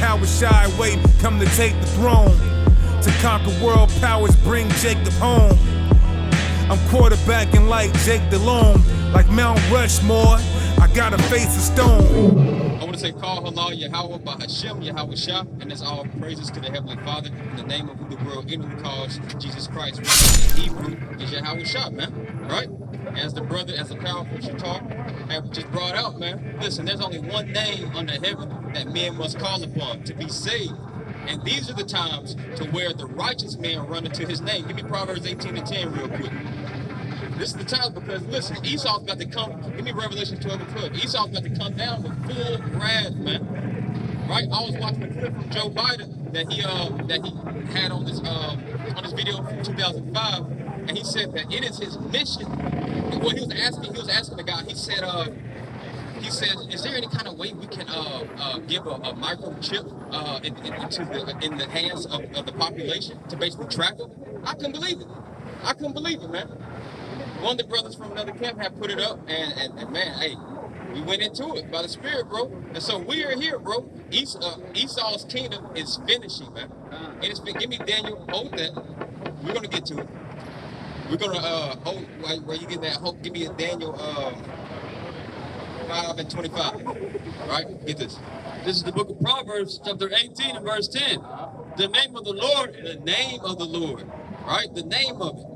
Yahushua wait, come to take the throne. To conquer world powers, bring Jacob home. I'm quarterbacking like Jake Delhomme, like Mount Rushmore. I got a face of stone. I want to say, call halal Yahweh by Hashem Yahushua, and that's all praises to the Heavenly Father in the name of who the world inwardly calls Jesus Christ, which in Hebrew is Yahushua, man. Right? As the brother, as the powerful Shatar have just brought out, man. Listen, there's only one name under heaven that men must call upon to be saved. And these are the times to where the righteous men run into his name. Give me Proverbs 18:10 real quick. This is the time because, listen, Esau's about to come. Give me Revelation 12:12. Esau's about to come down with full wrath, man. Right? I was watching a clip from Joe Biden that he had on this video from 2005, and he said that it is his mission. Well, he was asking the guy. He said, is there any kind of way we can give a microchip in the hands of the population to basically track them? I couldn't believe it, man. One of the brothers from another camp had put it up, and man, hey, we went into it by the Spirit, bro. And so we are here, bro. Esau's kingdom is finishing, man. And it's been, give me Daniel, hold that. We're gonna get to it. We're gonna hold where you get that. Give me a Daniel 5:25. Right? Get this. This is the book of Proverbs, chapter 18 and verse 10. The name of the Lord. The name of the Lord. Right? The name of it.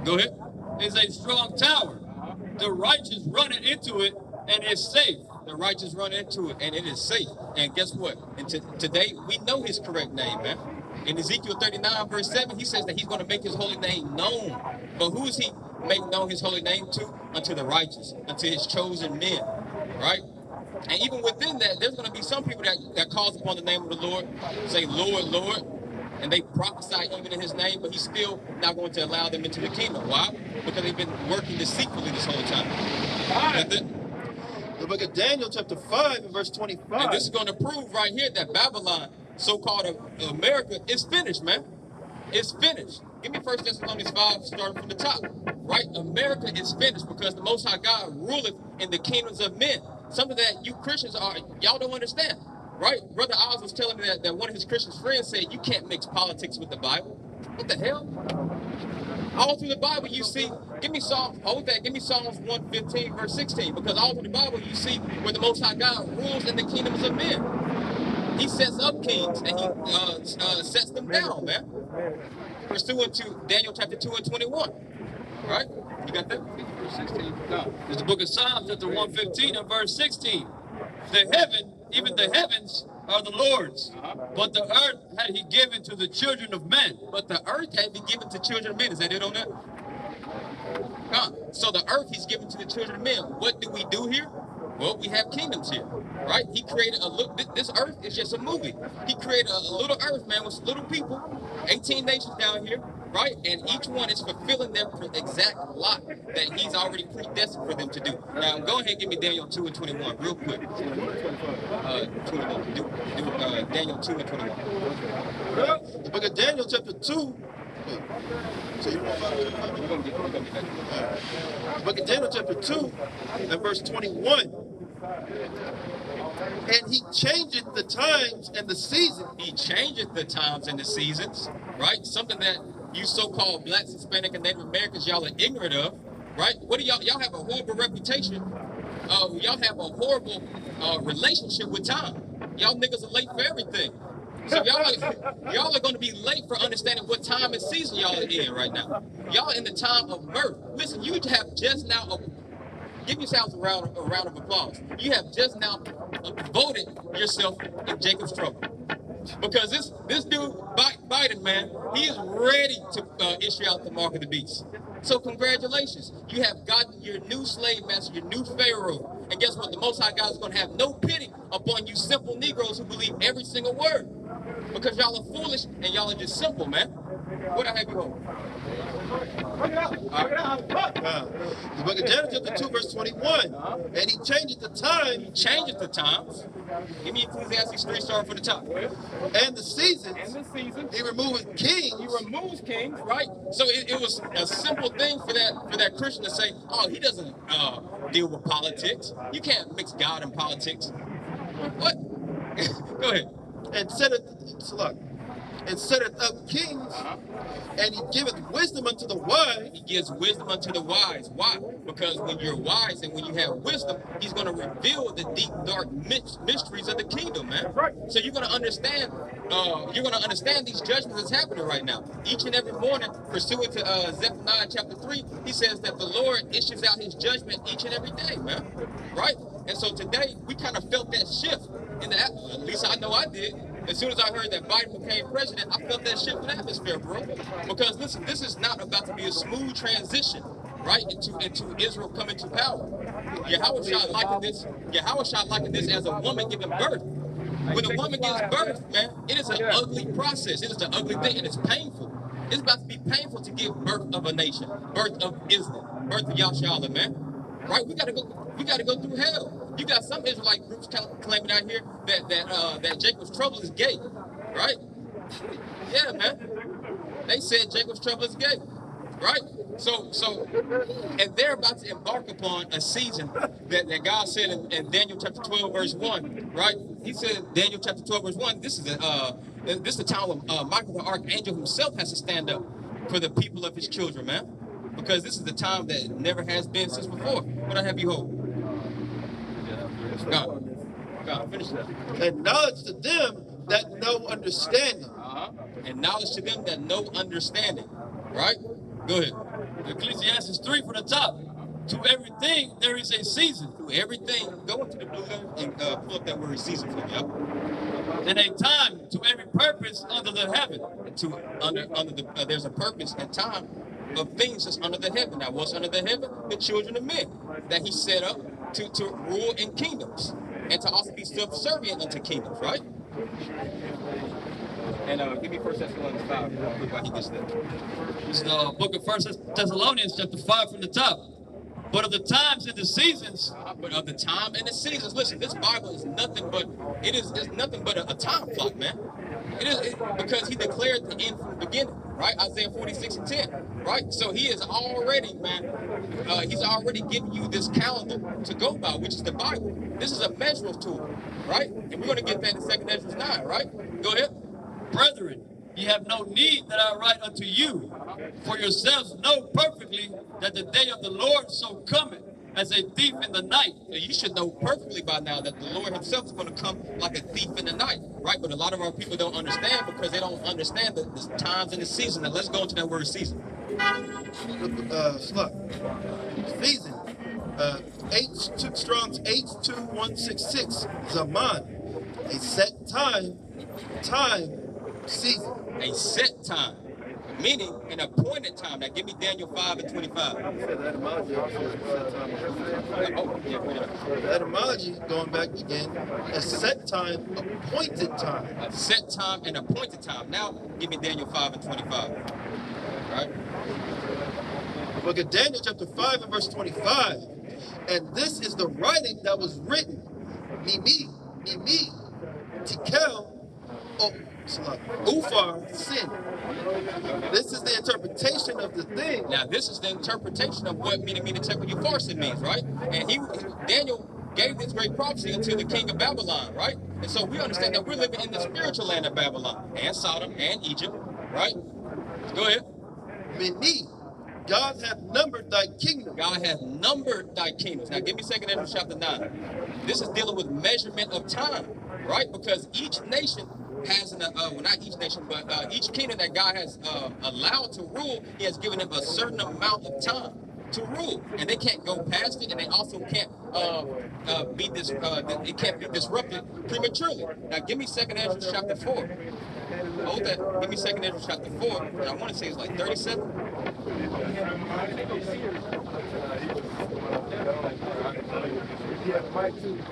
Go ahead. Is a strong tower. The righteous run into it and it's safe. The righteous run into it and it is safe. And guess what? And today we know his correct name, man. In Ezekiel 39 verse 7, he says that he's going to make his holy name known. But who is he make known his holy name to? Unto the righteous, unto his chosen men. Right? And even within that, there's going to be some people that calls upon the name of the Lord, say, Lord, Lord. And they prophesy even in his name, but he's still not going to allow them into the kingdom. Why? Because they've been working deceitfully this whole time. The book of Daniel, chapter 5, and verse 25. And this is going to prove right here that Babylon, so-called America, is finished, man. It's finished. Give me 1 Thessalonians 5, starting from the top. Right? America is finished because the Most High God ruleth in the kingdoms of men. Something that you Christians y'all don't understand. Right? Brother Oz was telling me that one of his Christian friends said, you can't mix politics with the Bible. What the hell? All through the Bible you see, give me Psalms 115, verse 16, because all through the Bible you see where the Most High God rules in the kingdoms of men. He sets up kings and he sets them down, man. Pursuant to Daniel chapter 2 and 21. Right? You got that? Verse 16. No. It's the book of Psalms, chapter 115 and verse 16. Even the heavens are the Lord's, but the earth had he given to the children of men. But the earth had been given to children of men. Is that it on that? So the earth he's given to the children of men. What do we do here? Well, we have kingdoms here, right? He created this earth is just a movie. He created a little earth, man, with little people, 18 nations down here, right? And each one is fulfilling their exact lot that he's already predestined for them to do. Now, go ahead and give me Daniel 2 and 21 real quick. 21. Do Daniel 2 and 21. The book of Daniel, chapter 2. So you want the book of Daniel, chapter 2, and verse 21. And he changeth the times and the seasons. He changeth the times and the seasons, right? Something that you so-called blacks, Hispanic, and Native Americans, y'all are ignorant of, right? What do y'all have a horrible reputation? Y'all have a horrible relationship with time. Y'all niggas are late for everything. So y'all are going to be late for understanding what time and season y'all are in right now. Y'all in the time of mirth. Listen, you have just now, give yourselves a round of applause. You have just now voted yourself in Jacob's trouble. Because this dude, Biden, man, he is ready to issue out the mark of the beast. So congratulations. You have gotten your new slave master, your new Pharaoh. And guess what? The Most High God is going to have no pity upon you simple Negroes who believe every single word. Because y'all are foolish and y'all are just simple, man. What I have you hold? The book of Daniel, chapter 2, verse 21. And he changeth the time. He changeth the times. Give me Ecclesiastes 3, starting from the top. And the seasons. He removeth kings. He removes kings, right? So it was a simple thing for that Christian to say, oh, he doesn't deal with politics. You can't mix God and politics. What? Go ahead. and setteth up kings, and he giveth wisdom unto the wise. He gives wisdom unto the wise. Why? Because when you're wise and when you have wisdom, he's going to reveal the deep, dark mysteries of the kingdom, man. Right. So you're going to understand. These judgments that's happening right now. Each and every morning, pursuant to Zephaniah chapter 3, he says that the Lord issues out his judgment each and every day, man. Right? And so today, we kind of felt that shift in the atmosphere. At least I know I did. As soon as I heard that Biden became president, I felt that shift in the atmosphere, bro. Because listen, this is not about to be a smooth transition, right, into Israel coming to power. Yahweh Shah likened this as a woman giving birth. When a woman gives birth, man, it is an ugly process. It is an ugly thing, and it's painful. It's about to be painful to give birth of a nation, birth of Islam, birth of Yahshua, man. Right? We gotta go through hell. You got some Israelite groups claiming out here that Jacob's trouble is gay, right? Yeah, man. They said Jacob's trouble is gay, right? So, and they're about to embark upon a season that God said in Daniel chapter 12 verse 1, right? He said in Daniel chapter 12 verse 1, this is the time when Michael the archangel himself has to stand up for the people of his children, man, because this is the time that never has been since before. What I have you hold? God, finish that. And knowledge to them that know understanding. And knowledge to them that know understanding. Right? Go ahead. Ecclesiastes 3 from the top. To everything there is a season. To everything. Go into the blue letter and pull up that word season for me. Yep. And a time to every purpose under the heaven. There's a purpose and time of things that's under the heaven. Now, what's under the heaven? The children of men that he set up to rule in kingdoms and to also be subservient unto kingdoms, right? And give me 1 Thessalonians 5. Why he gets that. This is the book of 1 Thessalonians chapter 5 from the top. But of the times and the seasons. But of the time and the seasons. Listen, this Bible is nothing but it's nothing but a time clock, man. Because he declared the end from the beginning, right? Isaiah 46:10, right? So he is already, man, he's already given you this calendar to go by, which is the Bible. This is a measuring tool, right? And we're going to get that in 2 Ezra 9, right? Go ahead. Brethren, ye have no need that I write unto you, for yourselves know perfectly that the day of the Lord so cometh as a thief in the night. You should know perfectly by now that the Lord himself is going to come like a thief in the night, right? But a lot of our people don't understand because they don't understand the times and the season. Now let's go into that word season. Season. Strong's H2166. Zaman. A set time, season. A set time. Meaning an appointed time. Now give me Daniel 5:25. The etymology, going back again, a set time, appointed time. A set time and appointed time. Now give me Daniel 5:25. Right? Book of Daniel chapter 5 and verse 25. And this is the writing that was written. Mimi, Tikel, Ufar, sin. This is the interpretation of the thing. Now, this is the interpretation of what Mene Tekel Upharsin means, right? And Daniel gave this great prophecy unto the king of Babylon, right? And so we understand that we're living in the spiritual land of Babylon and Sodom and Egypt, right? Go ahead. Mene, God hath numbered thy kingdom. God hath numbered thy kingdoms. Now, give me 2 Ezra chapter 9. This is dealing with measurement of time, right? Because each nation has not each nation, but each kingdom that God has allowed to rule, he has given them a certain amount of time to rule, and they can't go past it, and they also can't it can't be disrupted prematurely. Now, give me 2 Ezra chapter 4. Hold that. Give me 2 Ezra chapter 4, and I want to say it's like 37.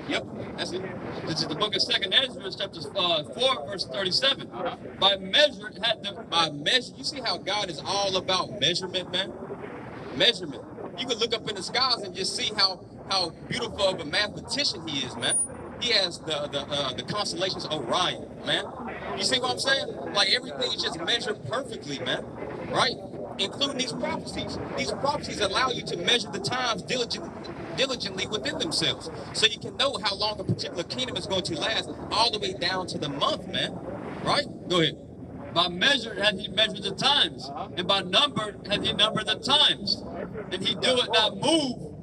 Yep, that's it. This is the book of 2 Ezra, chapter 4, verse 37. By measure, You see how God is all about measurement, man? Measurement. You can look up in the skies and just see how beautiful of a mathematician he is, man. He has the constellations of Orion, man. You see what I'm saying? Like everything is just measured perfectly, man. Right? including these prophecies. These prophecies allow you to measure the times diligently within themselves, so you can know how long a particular kingdom is going to last, all the way down to the month, man. Right? Go ahead. By measure hath he measured the times, and by number hath he numbered the times. And he do it not move,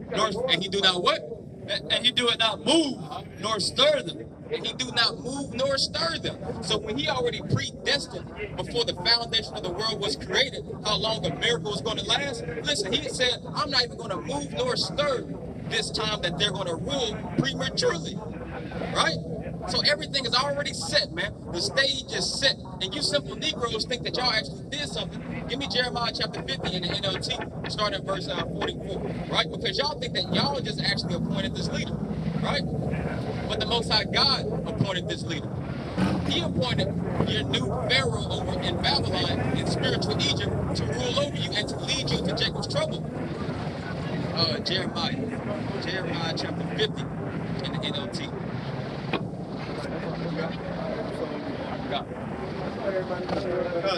And he do not what? and he do it not move, nor stir them. And he do not move nor stir them. So when he already predestined before the foundation of the world was created, how long a miracle was going to last, listen, he said, I'm not even going to move nor stir this time that they're going to rule prematurely. Right? So everything is already set, man. The stage is set. And you simple Negroes think that y'all actually did something. Give me Jeremiah chapter 50 in the NLT, starting at verse 44. Right? Because y'all think that y'all just actually appointed this leader. Right? But the Most High God appointed this leader. He appointed your new Pharaoh over in Babylon, in spiritual Egypt, to rule over you and to lead you into Jacob's trouble. Jeremiah chapter 50 in the NLT.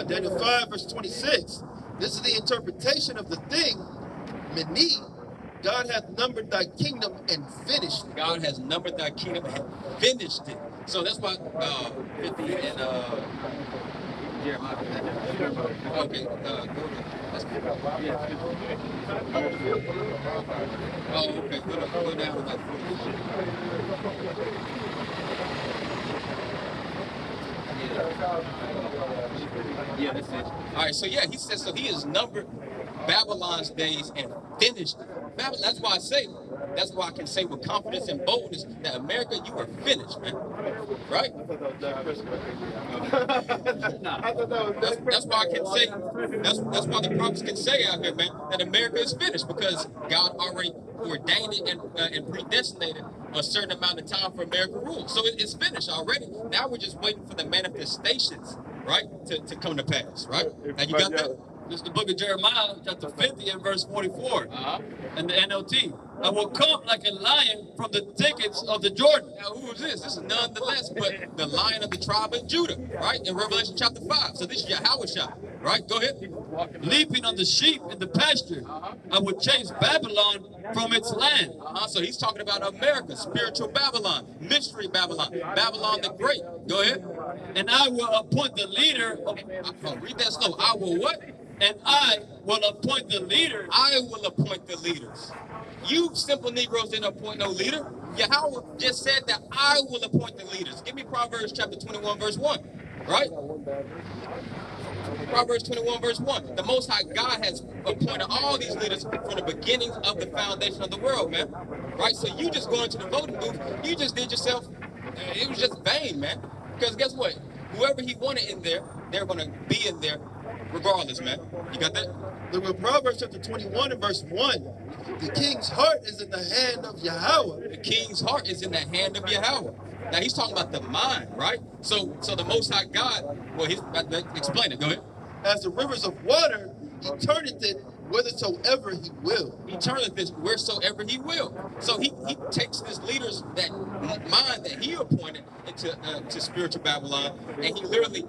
Daniel 5, verse 26. This is the interpretation of the thing. Mene, God hath numbered thy kingdom and finished it. God has numbered thy kingdom and finished it. So that's why 50 and Jeremiah. Okay, go to that's good. Oh, okay, go down to like 40. Yeah, that's it. All right, so yeah, he says, so he has numbered Babylon's days and finished it. Babylon, that's why I say, that's why I can say with confidence and boldness that America, you are finished, man. Right? That's why I can say, that's why the prophets can say out here, man, that America is finished, because God already ordained it and predestinated a certain amount of time for American rule. So it's finished already. Now we're just waiting for the manifestations, right, to come to pass, right? Now you got that? This is the book of Jeremiah, chapter 50 and verse 44, and the NLT. I will come like a lion from the thickets of the Jordan. Now, who is this? This is none the less but the Lion of the tribe of Judah, right? In Revelation chapter 5. So this is Yahushua, right? Go ahead. Leaping on the sheep in the pasture, I will chase Babylon from its land. So he's talking about America, spiritual Babylon, mystery Babylon, Babylon the Great. Go ahead. And I will appoint the leader of... read that slow. I will what? And I will appoint the leader. I will appoint the leaders. You simple Negroes didn't appoint no leader. Yahweh just said that I will appoint the leaders. Give me Proverbs chapter 21, verse 1. Right? Proverbs 21, verse 1. The Most High God has appointed all these leaders from the beginning of the foundation of the world, man. Right? So you just go into the voting booth, you just did yourself, it was just vain, man. Because guess what? Whoever he wanted in there, they're going to be in there regardless, man. You got that? Look at Proverbs chapter 21 and verse 1. The king's heart is in the hand of Yahweh. The king's heart is in the hand of Yahweh. Now he's talking about the mind, right? So the Most High God, well, explain it. Go ahead. As the rivers of water, he turneth it whithersoever he will. He turneth this wheresoever he will. So he takes this leader's that mind that he appointed into to spiritual Babylon, and he literally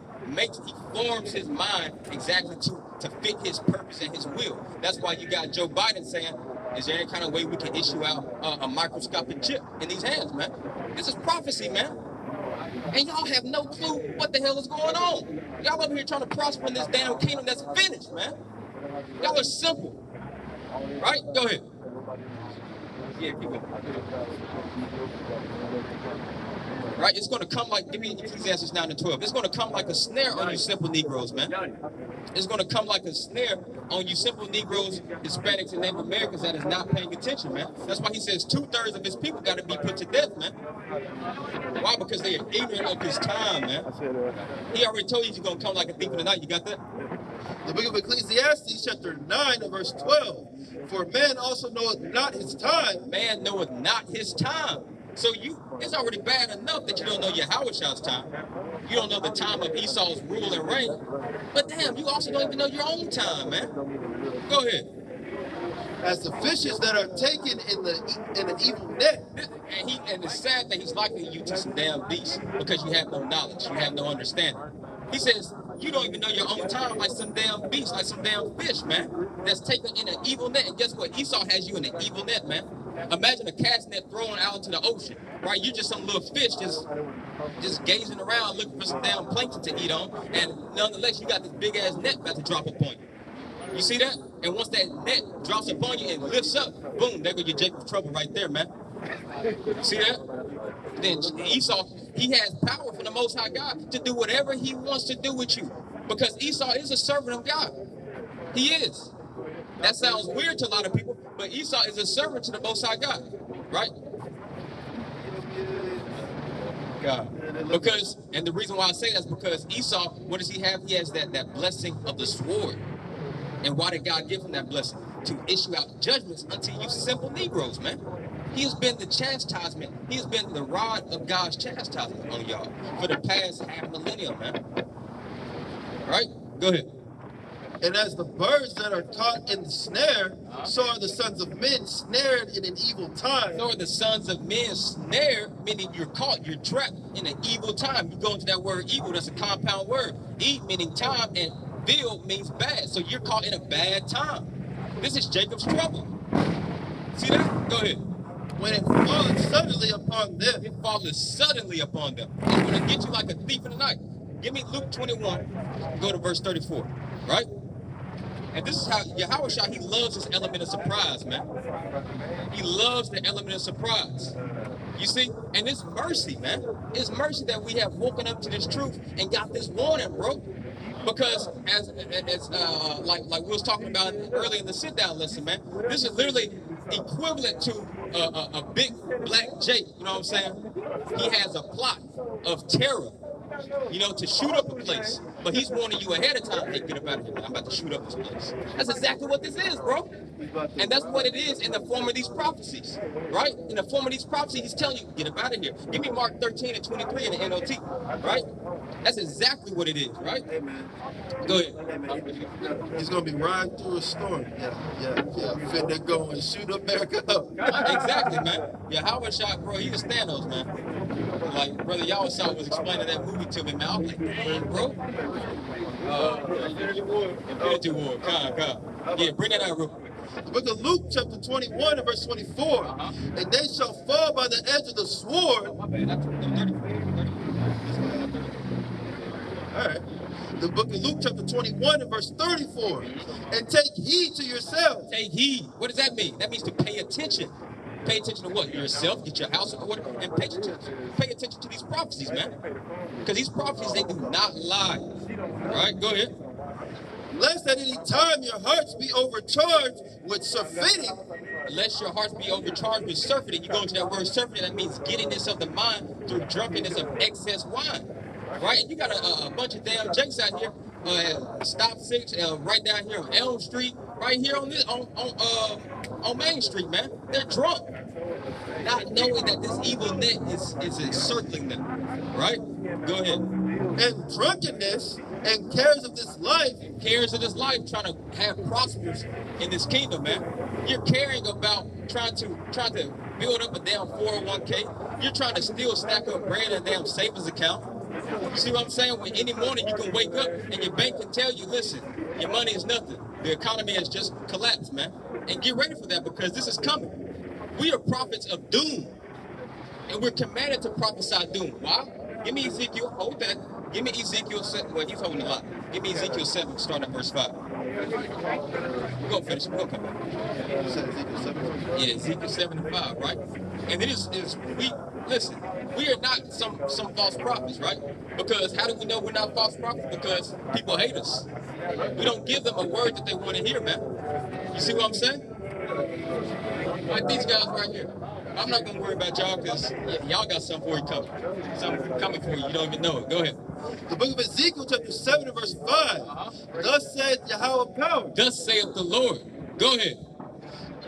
forms his mind exactly to fit his purpose and his will. That's why you got Joe Biden saying, is there any kind of way we can issue out a microscopic chip in these hands, man? This is prophecy, man. And y'all have no clue what the hell is going on. Y'all over here trying to prosper in this damn kingdom that's finished, man. Y'all are simple. Right? Go ahead. Yeah, keep going. Right? It's going to come like, give me Ecclesiastes 9 and 12. It's going to come like a snare on you simple Negroes, man. It's going to come like a snare on you simple Negroes, Hispanics, and Native Americans that is not paying attention, man. That's why he says 2/3 of his people got to be put to death, man. Why? Because they are ignorant of his time, man. He already told you he's going to come like a thief in the night. You got that? The book of Ecclesiastes, chapter 9 and verse 12. For man also knoweth not his time. Man knoweth not his time. So it's already bad enough that you don't know Yahweh's time. You don't know the time of Esau's rule and reign. But damn, you also don't even know your own time, man. Go ahead. As the fishes that are taken in an evil net. And it's sad that he's likening you to some damn beasts because you have no knowledge, you have no understanding. He says, you don't even know your own time like some damn beast, like some damn fish, man, that's taken in an evil net. And guess what? Esau has you in an evil net, man. Imagine a cast net thrown out into the ocean, right? You're just some little fish just gazing around looking for some damn plankton to eat on. And nonetheless, you got this big ass net about to drop upon you. You see that? And once that net drops upon you and lifts up, boom, there go your Jacob's trouble right there, man. You see that? Then Esau, he has power from the Most High God to do whatever he wants to do with you. Because Esau is a servant of God. He is. That sounds weird to a lot of people, but Esau is a servant to the Most High God, right? God. Because, and the reason why I say that is because Esau, what does he have? He has that blessing of the sword. And why did God give him that blessing? To issue out judgments unto you simple Negroes, man. He has been the chastisement. He has been the rod of God's chastisement on y'all for the past half millennium, man. Right? Go ahead. And as the birds that are caught in the snare, so are the sons of men snared in an evil time. So are the sons of men snared, meaning you're caught, you're trapped in an evil time. You go into that word evil, that's a compound word. Eat meaning time, and vil means bad. So you're caught in a bad time. This is Jacob's trouble. See that? Go ahead. When it falleth suddenly upon them. It falleth suddenly upon them. It's going to get you like a thief in the night. Give me Luke 21, go to verse 34, right? And this is how Yahushua, he loves his element of surprise, man. He loves the element of surprise. You see? And it's mercy, man. It's mercy that we have woken up to this truth and got this warning, bro. Because as like we was talking about earlier in the sit-down lesson, man, this is literally equivalent to a big black Jake, you know what I'm saying? He has a plot of terror, you know, to shoot up a place. But he's warning you ahead of time, hey, get up out of here, man. I'm about to shoot up this place. That's exactly what this is, bro. And that's what it is in the form of these prophecies, right? In the form of these prophecies, he's telling you, get up out of here. Give me Mark 13 and 23 in the NOT, right? That's exactly what it is, right? Amen. Go ahead. Amen. He's going to be riding through a storm. Yeah. Finna go and shoot America up. Exactly, man. Yeah, Howard shot, bro, he was Thanos, man. Like, Brother Yawasau was explaining that movie to me, man. I was like, damn, bro. Infinity War. God. Yeah, bring that out real quick. The book of Luke, chapter 21 and verse 24. And they shall fall by the edge of the sword. My bad, that's 30. All right. The book of Luke, chapter 21 and verse 34. And take heed to yourselves. Take heed. What does that mean? That means to pay attention. Pay attention to what? Yourself, get your house in order, and pay attention to these prophecies, man. Because these prophecies, they do not lie. All right, go ahead. Lest at any time your hearts be overcharged with surfeiting. Lest your hearts be overcharged with surfeiting. You go into that word surfeiting, that means giddiness of the mind through drunkenness of excess wine. Right? And you got a bunch of damn jakes out here. Stop 6, right down here on Elm Street, right here on Main Street, man. They're drunk, not knowing that this evil net is encircling them. Right? Go ahead. And drunkenness and cares of this life. Cares of this life, trying to have prosperous in this kingdom, man. You're caring about trying to build up a damn 401k. You're trying to still stack up bread in a damn savings account. You see what I'm saying? When any morning you can wake up and your bank can tell you, listen, your money is nothing. The economy has just collapsed, man. And get ready for that, because this is coming. We are prophets of doom. And we're commanded to prophesy doom. Why? Give me Ezekiel, hold that. Give me Ezekiel 7, well, he's holding a lot. Give me Ezekiel 7, starting at verse 5. We're going to finish, we're going to come back. Yeah, Ezekiel 7 and 5, right? And listen, we are not some false prophets, right? Because how do we know we're not false prophets? Because people hate us. We don't give them a word that they want to hear, man. You see what I'm saying? Like these guys right here. I'm not going to worry about y'all, because y'all got something for you coming. Something coming for you. You don't even know it. Go ahead. The book of Ezekiel, chapter 7 and verse 5. Thus saith Yahweh power. Thus saith the Lord. Go ahead.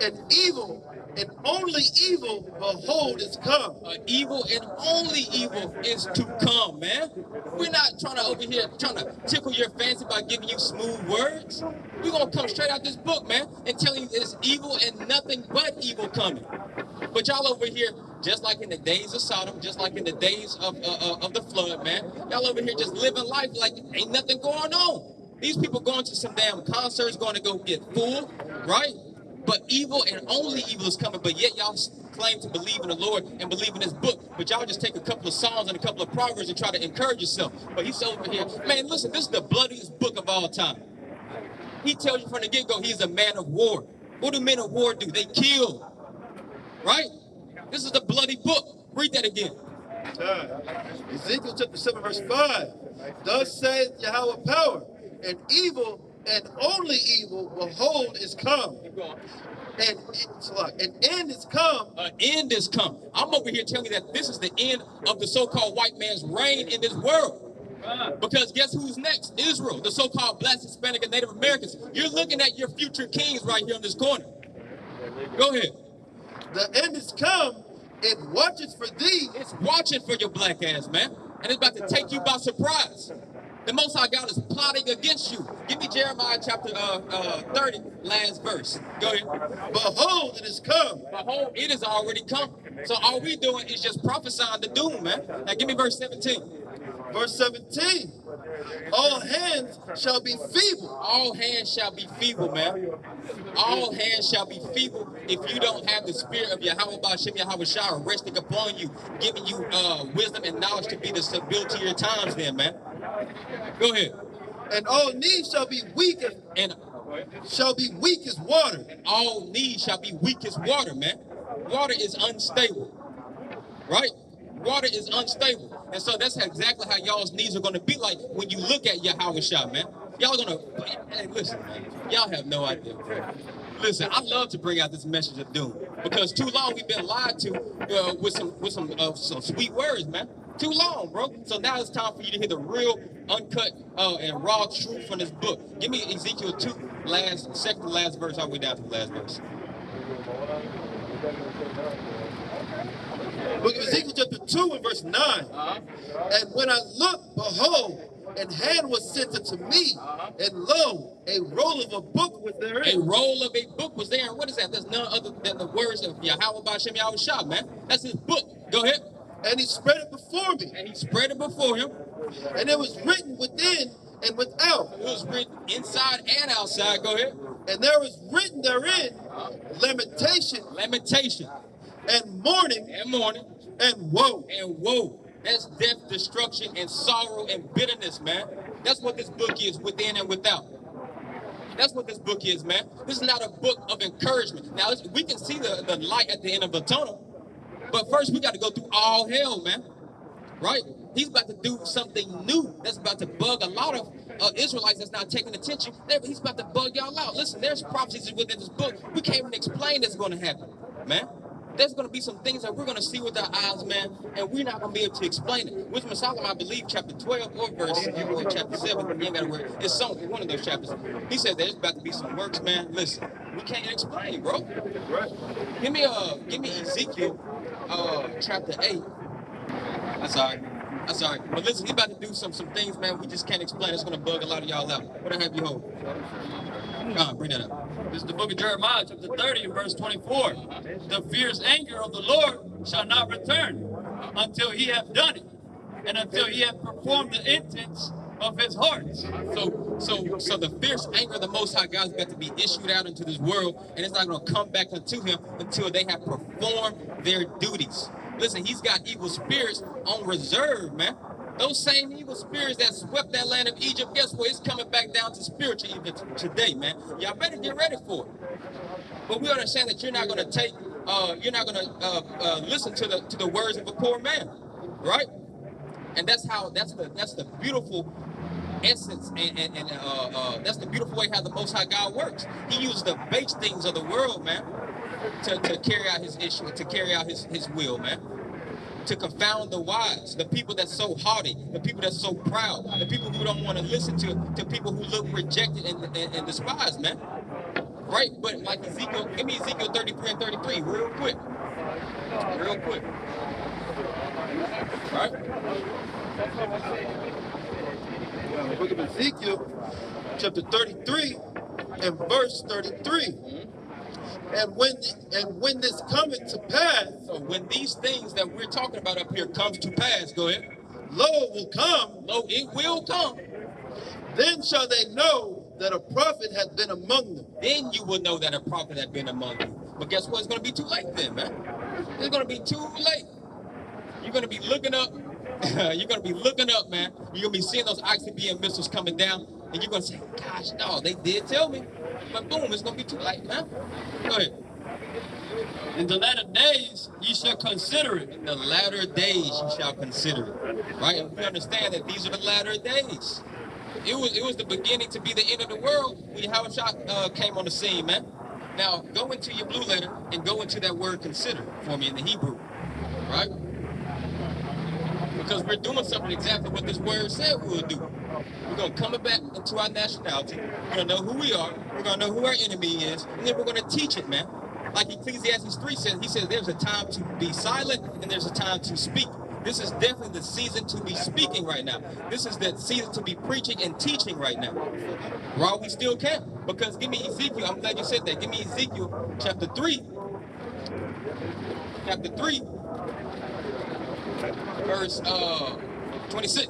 And evil, and only evil, behold, is come. Evil and only evil is to come, man. We're not trying to tickle your fancy by giving you smooth words. We're going to come straight out this book, man, and telling you there's evil and nothing but evil coming. But y'all over here just like in the days of Sodom, just like in the days of the flood, man. Y'all over here just living life like ain't nothing going on. These people going to some damn concerts, going to go get full, right? But evil and only evil is coming. But yet y'all claim to believe in the Lord and believe in His book. But y'all just take a couple of Psalms and a couple of Proverbs and try to encourage yourself. But he's over here, man. Listen, this is the bloodiest book of all time. He tells you from the get-go he's a man of war. What do men of war do? They kill, right? This is the bloody book. Read that again. Ezekiel chapter 7, verse 5. Thus saith Yahweh power, and evil and only evil, behold, is come. And an end is come. An end is come. I'm over here telling you that this is the end of the so-called white man's reign in this world. Because guess who's next? Israel, the so-called Black, Hispanic, and Native Americans. You're looking at your future kings right here in this corner. Go ahead. The end is come. It watches for thee. It's watching for your black ass, man. And it's about to take you by surprise. The Most High God is plotting against you. Give me Jeremiah chapter 30, last verse. Go ahead. Behold, it is come. Behold, it is already come. So all we doing is just prophesying the doom, man. Now give me verse 17. Verse 17. All hands shall be feeble. All hands shall be feeble, man. All hands shall be feeble if you don't have the spirit of Yahweh Ba'Shem Yahweh Shah resting upon you, giving you wisdom and knowledge to be the stability of your times then, man. Go ahead. And all knees shall be weak as water. All knees shall be weak as water, man. Water is unstable, right? Water is unstable. And so that's exactly how y'all's knees are going to be like when you look at Yahweh Shah, man. Y'all going to, hey, listen, man. Y'all have no idea. Listen, I love to bring out this message of doom because too long we've been lied to with some sweet words, man. Too long, bro. So now it's time for you to hear the real, uncut, and raw truth from this book. Give me Ezekiel 2, second to last verse, all the way down to the last verse. Book of Ezekiel chapter 2 and verse 9. And when I looked, behold, and hand was sent unto me, and lo, a roll of a book was therein. A roll of a book was there. And what is that? That's none other than the words of Yahweh Ba'Shem Yahweh Shah, man. That's his book. Go ahead. And he spread it before me. And he spread it before him. And it was written within and without. It was written inside and outside. Go ahead. And there was written therein lamentation. Lamentation. And mourning. And mourning. And woe. And woe. That's death, destruction, and sorrow and bitterness, man. That's what this book is, within and without. That's what this book is, man. This is not a book of encouragement. Now, we can see the light at the end of the tunnel, but first we got to go through all hell, man. Right? He's about to do something new that's about to bug a lot of Israelites that's not taking attention. He's about to bug y'all out. Listen, there's prophecies within this book. We can't even explain that's going to happen, man. There's going to be some things that we're going to see with our eyes, man, and we're not going to be able to explain it. Wisdom of Solomon, I believe, chapter 12 or chapter 7, you ain't got to worry. It's one of those chapters. He says there's about to be some works, man. Listen, we can't explain, bro. Give me Ezekiel chapter 8. That's all right. That's all right. But listen, he's about to do some things, man, we just can't explain. It's going to bug a lot of y'all out. What I have you hold? Bring that up. This is the book of Jeremiah, chapter 30, verse 24. The fierce anger of the Lord shall not return until he hath done it, and until he hath performed the intents of his heart. So the fierce anger of the Most High God is about to be issued out into this world, and it's not going to come back unto him until they have performed their duties. Listen, he's got evil spirits on reserve, man. Those same evil spirits that swept that land of Egypt, guess what? It's coming back down to spiritual evil today, man. Y'all better get ready for it. But we understand that you're not going to listen to the words of a poor man, right? And that's the beautiful essence, and that's the beautiful way how the Most High God works. He uses the base things of the world, man, to carry out his issue, to carry out his will, man. To confound the wise, the people that's so haughty, the people that's so proud, the people who don't want to listen to people who look rejected and despised, man. Right? But like Ezekiel, give me Ezekiel 33 and 33 real quick. Real quick. Right? The book of Ezekiel, chapter 33 and verse 33. And when this cometh to pass, So when these things that we're talking about up here comes to pass, go ahead. lo, it will come. Lo, it will come. Then shall they know that a prophet hath been among them. Then you will know that a prophet had been among you. But guess what? It's going to be too late then, man. It's going to be too late. You're going to be looking up. You're going to be looking up, man. You're going to be seeing those ICBM missiles coming down. And you're going to say, gosh, no, they did tell me. But boom, it's going to be too late, man. Go ahead. In the latter days, ye shall consider it. In the latter days, you shall consider it. Right? And we understand that these are the latter days. It was the beginning to be the end of the world when Yahushua came on the scene, man. Now, go into your blue letter and go into that word consider for me in the Hebrew, right? Because we're doing something exactly what this word said we would do. We're going to come back into our nationality. We're going to know who we are. We're going to know who our enemy is. And then we're going to teach it, man. Like Ecclesiastes 3 says, he says there's a time to be silent and there's a time to speak. This is definitely the season to be speaking right now. This is the season to be preaching and teaching right now. While we still can. Because give me Ezekiel, I'm glad you said that. Give me Ezekiel chapter 3. Chapter 3. Verse 26.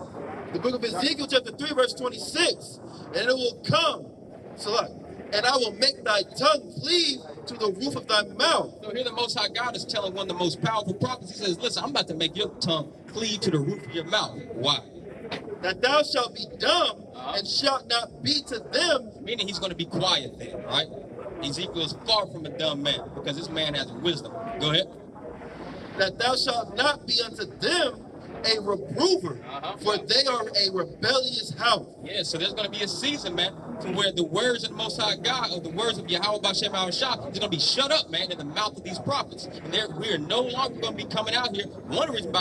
The book of Ezekiel chapter 3 verse 26. And it will come, and I will make thy tongue cleave to the roof of thy mouth. So here the Most High God is telling one of the most powerful prophets. He says, listen, I'm about to make your tongue cleave to the roof of your mouth. Why? That thou shalt be dumb and shalt not be to them. Meaning he's going to be quiet then, right? Ezekiel is far from a dumb man because this man has wisdom. Go ahead. That thou shalt not be unto them a reprover, for they are a rebellious house. Yeah, so there's going to be a season, man, to where the words of the Most High God, or the words of Yahweh Bashem Al-Shah, is going to be shut up, man, in the mouth of these prophets. And we are no longer going to be coming out here. One reason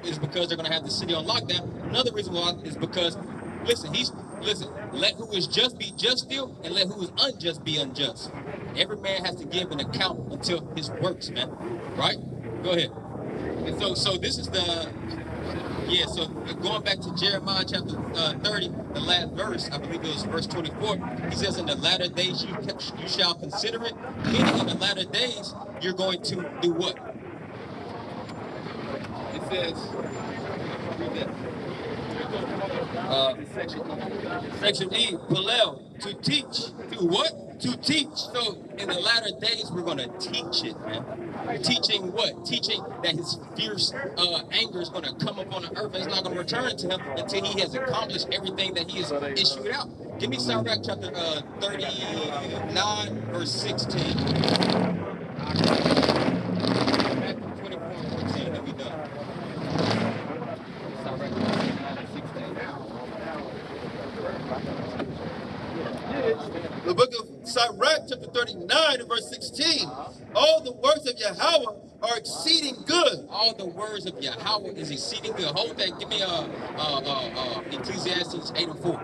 is because they're going to have the city on lockdown. Another reason why is because, listen, let who is just be just still, and let who is unjust be unjust. Every man has to give an account until his works, man. Right? Go ahead. And so this is so going back to Jeremiah chapter 30, the last verse, I believe it was verse 24, he says, in the latter days you shall consider it, meaning in the latter days, you're going to do what? It says, read that. Section E, Palel, to teach. To what? To teach. So in the latter days, we're going to teach it, man. Teaching what? Teaching that his fierce anger is going to come upon the earth and it's not going to return to him until he has accomplished everything that he has issued out. Give me Sicarii chapter 39, verse 16. Back to 24 and 14, then we done. Sicarii 39 and 16. The book of Sicarii chapter 39 and verse 16. All the works of Yahweh are exceeding good. All the words of Yahweh is exceeding good. Hold that. Give me Ecclesiastes 8 and 4.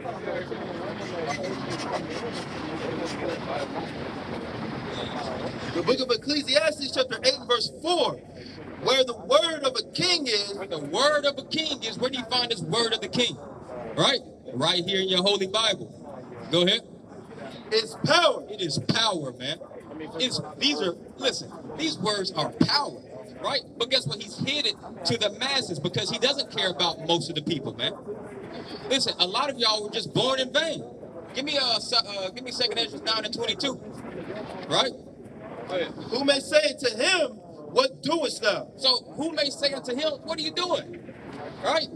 The book of Ecclesiastes chapter 8 and verse 4. Where the word of a king is. Where the word of a king is, where do you find this word of the king? Right? Right here in your holy Bible. Go ahead. It's power. It is power, man. These words are power, right? But guess what? He's hid it to the masses because he doesn't care about most of the people, man. Listen, a lot of y'all were just born in vain. Give me 2 Ezra 9 and 22, right? Who may say to him, what doest thou? So who may say unto him, what are you doing? Right?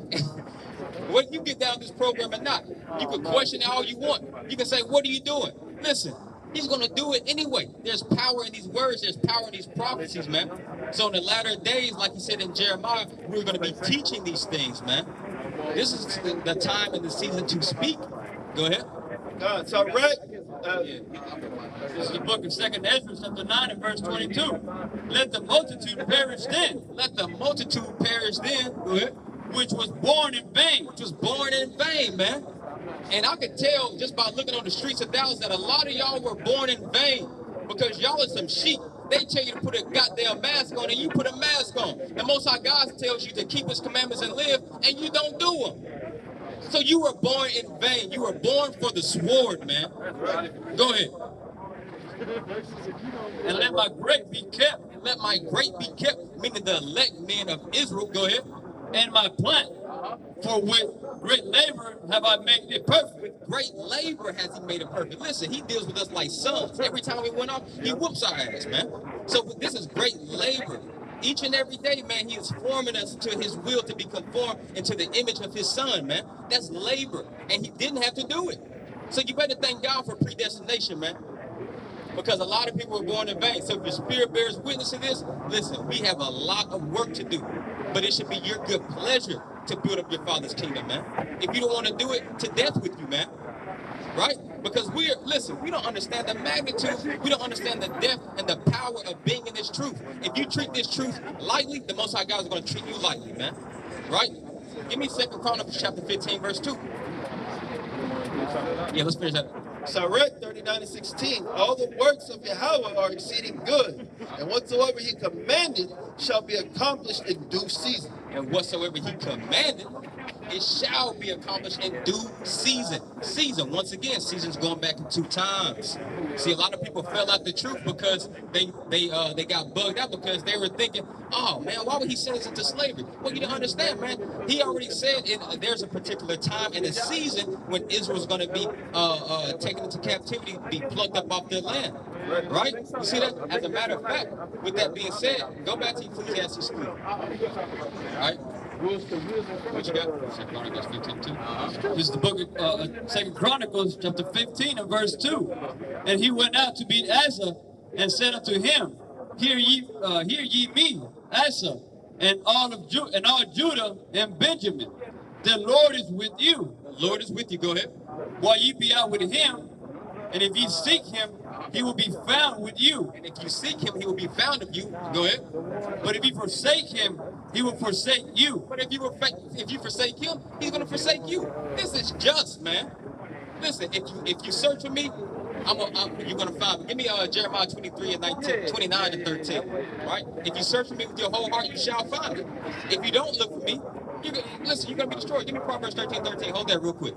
Whether you get down this program or not, you can question it all you want. You can say, what are you doing? Listen, he's going to do it anyway. There's power in these words. There's power in these prophecies, man. So in the latter days, like he said in Jeremiah, we're going to be teaching these things, man. This is the time and the season to speak. Go ahead. It's all right. This is the book of 2 Ezra, chapter 9 and verse 22. Let the multitude perish then. Let the multitude perish then. Go ahead. Which was born in vain. Which was born in vain, man. And I could tell just by looking on the streets of Dallas that a lot of y'all were born in vain because y'all are some sheep. They tell you to put a goddamn mask on and you put a mask on. The Most High God tells you to keep his commandments and live and you don't do them. So you were born in vain. You were born for the sword, man. Go ahead. And let my grape be kept. And let my grape be kept, meaning the elect men of Israel. Go ahead. And my plant. For with great labor have I made it perfect. With great labor has he made it perfect. Listen, he deals with us like sons. Every time we went off, he whoops our ass, man. So this is great labor. Each and every day, man, he is forming us to his will to be conformed into the image of his son, man. That's labor. And he didn't have to do it. So you better thank God for predestination, man. Because a lot of people are born in vain. So if your spirit bears witness to this, listen, we have a lot of work to do. But it should be your good pleasure to build up your Father's kingdom, man. If you don't want to do it, to death with you, man. Right? Because we don't understand the magnitude, we don't understand the depth and the power of being in this truth. If you treat this truth lightly, the Most High God is going to treat you lightly, man. Right? Give me 2 Chronicles chapter 15, verse 2. Yeah, let's finish that. So I read 39 and 16. All the works of Yahweh are exceeding good, and whatsoever he commanded shall be accomplished in due season. And whatsoever he commanded, it shall be accomplished in due season. Season, once again, season's going back in 2 times. See, a lot of people fell out the truth because they got bugged out because they were thinking, oh man, why would he send us into slavery? Well, you don't understand, man. He already said there's a particular time and a season when Israel's going to be taken into captivity, be plucked up off their land. Right? You see that? As a matter of fact, with that being said, go back to Ecclesiastes 3. Right? What you got? 2 Chronicles 15:2. This is the book of 2 Chronicles chapter 15 and verse 2. And he went out to meet Asa and said unto him, Hear ye me, Asa, and all Judah and Benjamin. The Lord is with you. The Lord is with you. Go ahead. While ye be out with him, and if ye seek him, he will be found with you. And if you seek him, he will be found of you. Go ahead. But if you forsake him, he will forsake you. But if you forsake him, he's going to forsake you. This is just, man. Listen, if you search for me, you're going to find me. Give me Jeremiah 23 and 19, 29 and 13. Right? If you search for me with your whole heart, you shall find it. If you don't look for me, you're going to be destroyed. Give me Proverbs 13:13. Hold that real quick.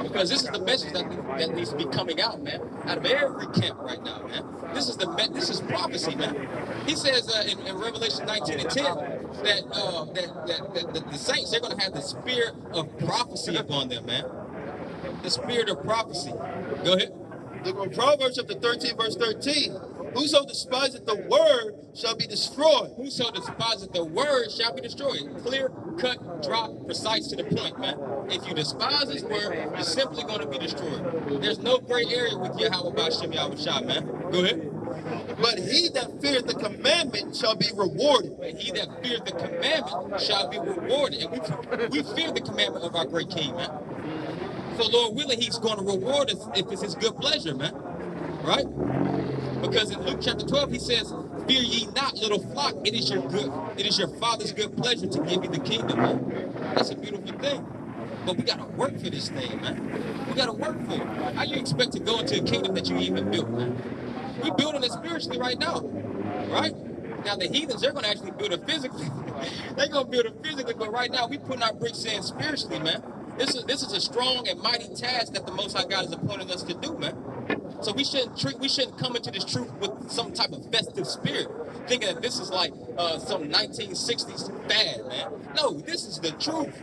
Because this is the message that needs to be coming out, man. Out of every camp right now, man. This is prophecy, man. He says in Revelation 19 and 10 that the saints, they're going to have the spirit of prophecy upon them, man. The spirit of prophecy. Go ahead. The Proverbs chapter 13, verse 13. Whoso despiseth the word shall be destroyed. Whoso despiseth the word shall be destroyed. Clear, cut, drop, precise to the point, man. If you despise his word, you're simply going to be destroyed. There's no gray area with Yahweh B'Shem Yahweh Shah, man. Go ahead. But he that feareth the commandment shall be rewarded. But he that feareth the commandment shall be rewarded. And we fear the commandment of our great King, man. So Lord willing, he's going to reward us if it's his good pleasure, man. Right? Because in Luke chapter 12, he says, fear ye not, little flock, it is your Father's good pleasure to give you the kingdom, man. That's a beautiful thing. But we got to work for this thing, man. We got to work for it. How you expect to go into a kingdom that you even built, man? We're building it spiritually right now, right? Now the heathens, they're going to actually build it physically. They're going to build it physically, but right now we putting our bricks in spiritually, man. This is a strong and mighty task that the Most High God is appointing us to do, man. So we shouldn't come into this truth with some type of festive spirit, thinking that this is like some 1960s fad, man. No, this is the truth.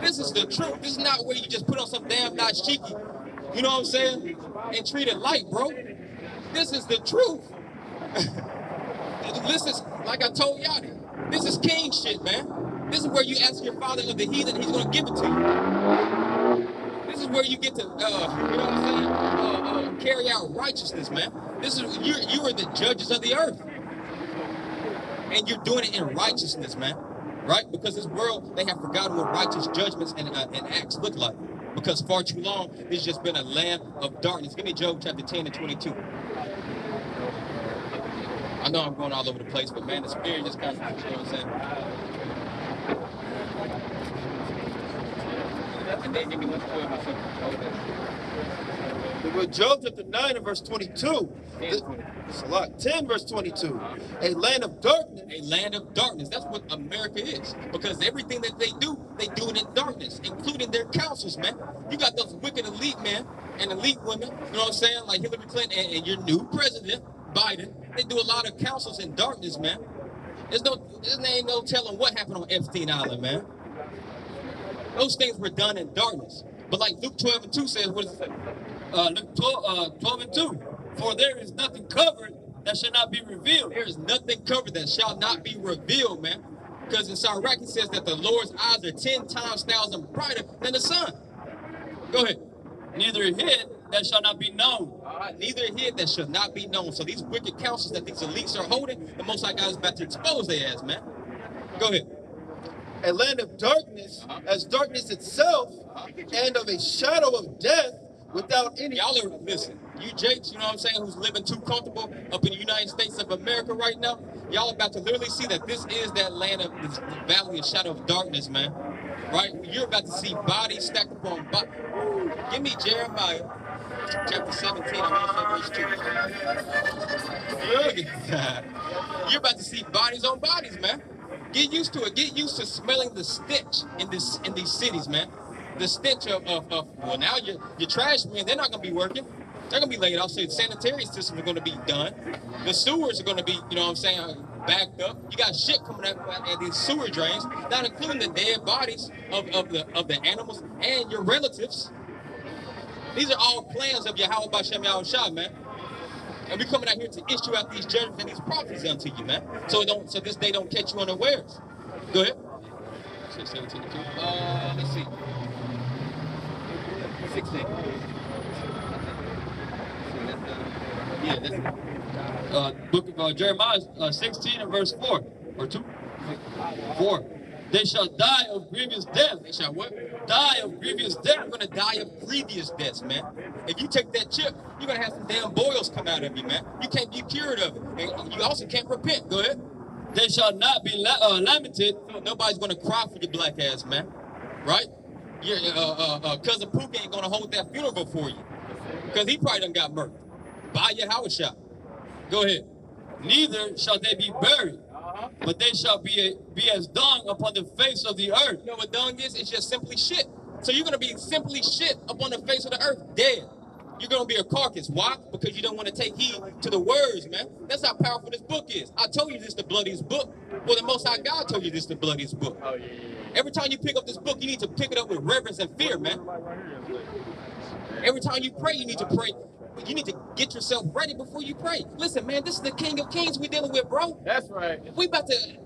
This is the truth. This is not where you just put on some damn dashiki, you know what I'm saying, and treat it light, bro. This is the truth. This is, like I told y'all, this is king shit, man. This is where you ask your father of the heathen, he's going to give it to you. This is where you get to, you know what I'm saying, carry out righteousness, man. This is, you are the judges of the earth. And you're doing it in righteousness, man. Right? Because this world, they have forgotten what righteous judgments and acts look like. Because far too long, it's just been a land of darkness. Give me Job chapter 10 and 22. I know I'm going all over the place, but man, the spirit just kind of, you know what I'm saying? And then give me what's going on. With Job chapter 9 and verse 22. Salak 10 verse 22. A land of darkness. A land of darkness. That's what America is. Because everything that they do it in darkness, including their councils, man. You got those wicked elite men and elite women, you know what I'm saying? Like Hillary Clinton and your new president, Biden. They do a lot of councils in darkness, man. There ain't no telling what happened on Epstein Island, man. Those things were done in darkness. But like Luke 12:2 says, what does it say? Luke 12:2. For there is nothing covered that shall not be revealed. There is nothing covered that shall not be revealed, man. Because in Sicarii it says that the Lord's eyes are 10 times 1,000 brighter than the sun. Go ahead. Neither hid that shall not be known. Neither hid that shall not be known. So these wicked counsels that these elites are holding, the Most High God is about to expose their ass, man. Go ahead. A land of darkness, as darkness itself, and of a shadow of death, without any. Y'all are, listen, you Jakes, you know what I'm saying, who's living too comfortable up in the United States of America right now, y'all about to literally see that this is that land of this valley of shadow of darkness, man. Right? You're about to see bodies stacked upon bodies. Give me Jeremiah chapter 17, I want to say verse 2. Look at that. You're about to see bodies on bodies, man. Get used to it. Get used to smelling the stench in these cities, man. The stench of well, now your trash men, they're not going to be working. They're going to be laid off. So the sanitary system is going to be done. The sewers are going to be, you know what I'm saying, backed up. You got shit coming out at these sewer drains, not including the dead bodies of the animals and your relatives. These are all plans of Yahweh Bashem Yahushua, man. And we're coming out here to issue out these judgments and these prophecies unto you, man. So this day don't catch you unawares. Go ahead. 17 to 2. Let's see. 16. Yeah, that's Book of Jeremiah 16 and verse 4 or 2. 4. They shall die of grievous death. They shall what? Die of grievous death. You're gonna die of grievous deaths, man. If you take that chip, you're gonna have some damn boils come out of you, man. You can't be cured of it. And you also can't repent. Go ahead. They shall not be lamented. Nobody's gonna cry for your black ass, man. Right? Your cousin Pookie ain't gonna hold that funeral for you. Because he probably done got murdered by your house shot. Go ahead. Neither shall they be buried, but they shall be as dung upon the face of the earth. You know what dung is? It's just simply shit. So you're gonna be simply shit upon the face of the earth, dead. You're gonna be a carcass. Why? Because you don't want to take heed to the words, man. That's how powerful this book is. I told you this is the bloodiest book. Well, the Most High God told you this is the bloodiest book. Oh, yeah. Every time you pick up this book, you need to pick it up with reverence and fear, man. Every time you pray, you need to pray. You need to get yourself ready before you pray. Listen, man, this is the King of Kings we're dealing with, bro. That's right. We about to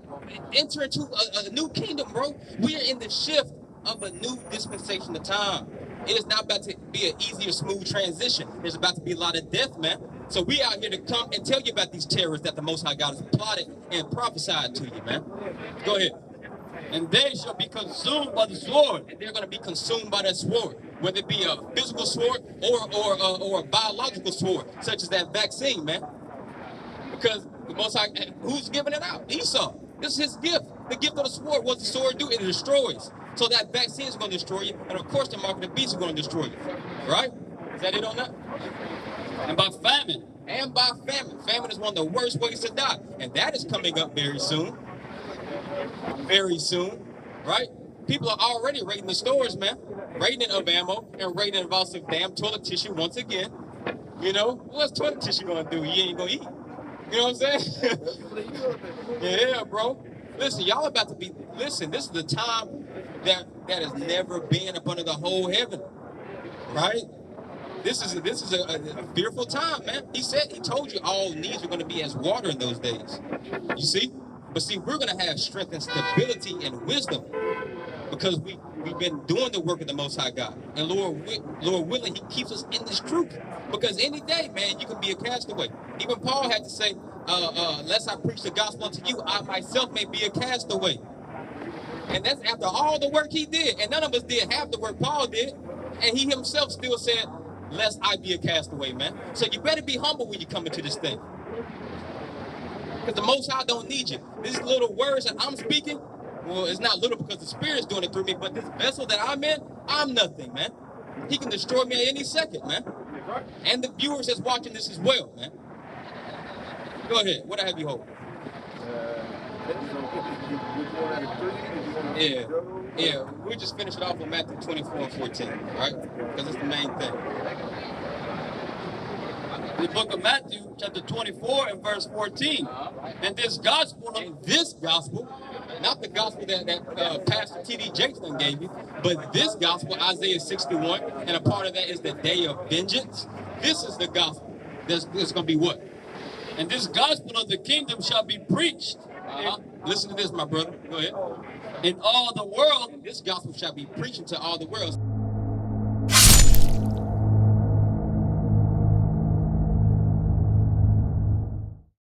enter into a new kingdom, bro. We are in the shift of a new dispensation of time. It is not about to be an easy or smooth transition. There's about to be a lot of death, man. So we out here to come and tell you about these terrors that the Most High God has plotted and prophesied to you, man. Go ahead. And they shall be consumed by the sword. And they're going to be consumed by that sword, whether it be a physical sword or a biological sword, such as that vaccine, man. Because the Most High, who's giving it out? Esau. This is his gift. The gift of the sword. What does the sword do? It destroys. So that vaccine is going to destroy you, and of course the mark of the beast is going to destroy you. Right? Is that it on that? And by famine. And by famine. Famine is one of the worst ways to die, and that is coming up very soon. Very soon, right? People are already raiding the stores, man. Raiding of ammo and raiding of also damn toilet tissue once again. You know, what's toilet tissue gonna do? You ain't gonna eat. You know what I'm saying? Yeah, bro. Listen, y'all about to be, listen, this is the time that has never been up under the whole heaven. Right? This is a fearful time, man. He told you all needs are gonna be as water in those days. You see? But see, we're going to have strength and stability and wisdom because we've been doing the work of the Most High God. And Lord willing, he keeps us in this truth. Because any day, man, you can be a castaway. Even Paul had to say, lest I preach the gospel unto you, I myself may be a castaway. And that's after all the work he did. And none of us did half the work Paul did. And he himself still said, lest I be a castaway, man. So you better be humble when you come into this thing. Because the Most High don't need you. These little words that I'm speaking, well, it's not little because the Spirit's doing it through me, but this vessel that I'm in, I'm nothing, man. He can destroy me at any second, man. And the viewers that's watching this as well, man. Go ahead. What I have you hold? Yeah. We just finish it off with Matthew 24 and 14, right? Because it's the main thing. The book of Matthew, chapter 24 and verse 14. And this gospel, Not the gospel that Pastor T.D. Jackson gave you, but this gospel, Isaiah 61, and a part of that is the day of vengeance. This is the gospel. There's going to be what? and this gospel of the kingdom shall be preached Listen to this, my brother. Go ahead. in all the world. This gospel shall be preached to all the world.